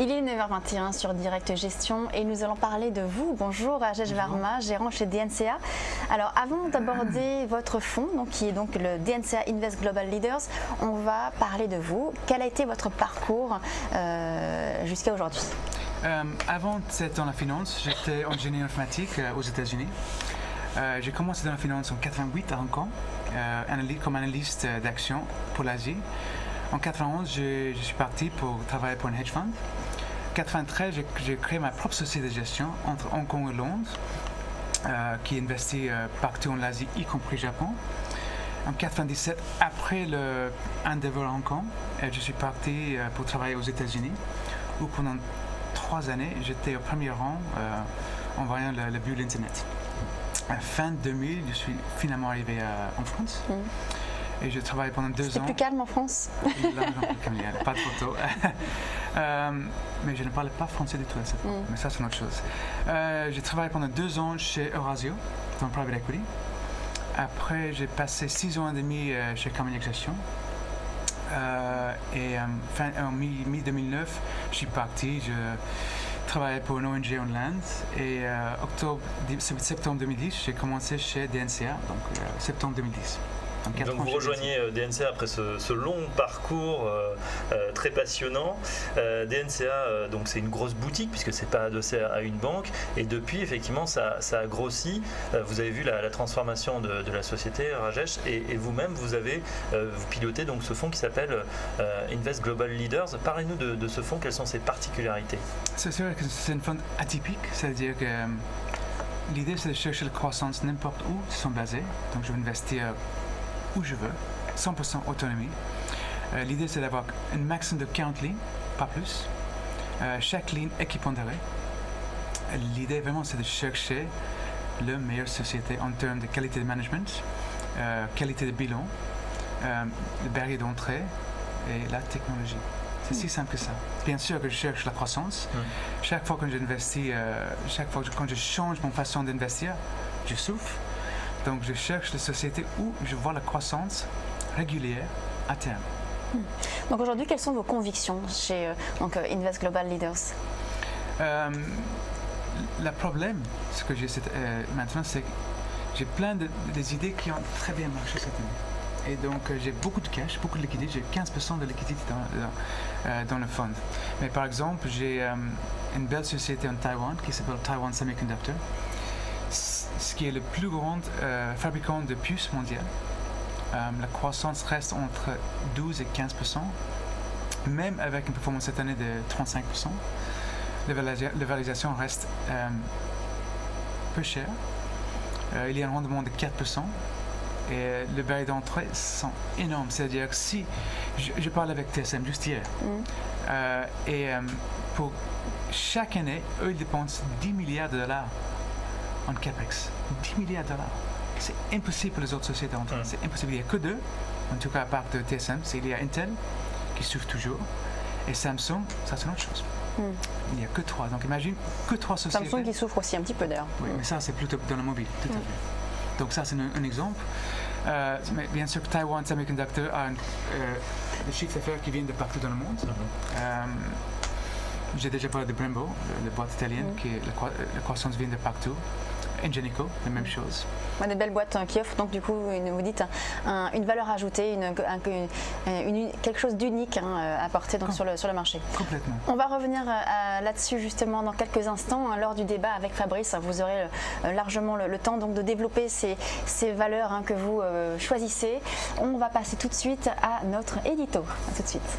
Il est 9h21 sur Direct Gestion et nous allons parler de vous. Bonjour Rajesh Verma, gérant chez DNCA. Alors avant d'aborder votre fonds, qui est donc le DNCA Invest Global Leaders, on va parler de vous. Quel a été votre parcours jusqu'à aujourd'hui? Avant d'être dans la finance, j'étais ingénieur informatique aux États-Unis. J'ai commencé dans la finance en 88 à Hong Kong, comme analyste d'action pour l'Asie. En 91, je suis parti pour travailler pour un hedge fund. En 93, j'ai créé ma propre société de gestion entre Hong Kong et Londres, qui investit partout en Asie, y compris Japon. En 97, après le Endeavor Hong Kong, je suis parti pour travailler aux États-Unis, où pendant 3 années, j'étais au premier rang en voyant le bulle Internet. À fin 2000, je suis finalement arrivé en France. Et je travaille pendant 2 ans. C'était plus calme en France. Pas de photo. Mais je ne parlais pas français du tout à cette fois. Mais ça, c'est une autre chose. J'ai travaillé pendant 2 ans chez Eurasio, dans le private equity. Après, j'ai passé 6 ans et demi chez Carmignac Gestion. Et en mi-2009, je suis parti. Je travaillais pour une ONG en Inde. Et septembre 2010, j'ai commencé chez DNCA, donc septembre 2010. Donc vous rejoignez DNCA après ce long parcours très passionnant. DNCA, donc c'est une grosse boutique puisque c'est pas adossé à une banque, et depuis effectivement ça a grossi. Vous avez vu la transformation de la société, Rajesh, et vous-même vous pilotez donc ce fonds qui s'appelle Invest Global Leaders. Parlez-nous de ce fonds, quelles sont ses particularités? C'est vrai que c'est un fonds atypique, c'est-à-dire que l'idée c'est de chercher la croissance n'importe où ils sont basés. Donc je vais investir où je veux, 100% autonomie. L'idée c'est d'avoir un maximum de 40 lignes, pas plus. Chaque ligne équipondérée. L'idée vraiment c'est de chercher la meilleure société en termes de qualité de management, qualité de bilan, le barrière d'entrée et la technologie. C'est si simple que ça. Bien sûr que je cherche la croissance. Chaque fois que j'investis, chaque fois quand je change mon façon d'investir, je souffre. Donc je cherche les sociétés où je vois la croissance régulière à terme. Donc aujourd'hui, quelles sont vos convictions chez Invest Global Leaders? Le problème, ce que j'ai maintenant, c'est que j'ai plein des idées qui ont très bien marché cette année. Et donc j'ai beaucoup de cash, beaucoup de liquidité, j'ai 15% de liquidité dans le fonds. Mais par exemple, j'ai une belle société en Taïwan qui s'appelle Taiwan Semiconductor, ce qui est le plus grand fabricant de puces mondial. La croissance reste entre 12 et 15%, même avec une performance cette année de 35%. La valorisation reste peu chère. Il y a un rendement de 4%. Et les barrières d'entrée sont énormes. C'est-à-dire que si je parle avec TSM juste hier, pour chaque année, eux ils dépensent 10 milliards de dollars en capex. 10 milliards de dollars. C'est impossible pour les autres sociétés d'entrer. C'est impossible. Il n'y a que 2, en tout cas à part de TSM. Il y a Intel qui souffre toujours, et Samsung, ça c'est une autre chose. Il n'y a que 3. Donc imagine que 3 sociétés. Samsung qui souffre aussi un petit peu d'ailleurs. Oui, mais ça c'est plutôt dans le mobile, tout à fait. Donc ça c'est un exemple. Mais bien sûr que Taiwan Semiconductor a des chiffres d'affaires qui viennent de partout dans le monde. J'ai déjà parlé de Brembo, la boîte italienne, qui la croissance vient de partout. Ingenico, la même chose. Des belles boîtes qui offrent donc du coup, vous dites, une valeur ajoutée, quelque chose d'unique à apporter donc, sur le marché. Complètement. On va revenir là-dessus justement dans quelques instants. Lors du débat avec Fabrice, vous aurez largement le temps donc, de développer ces valeurs que vous choisissez. On va passer tout de suite à notre édito. À tout de suite.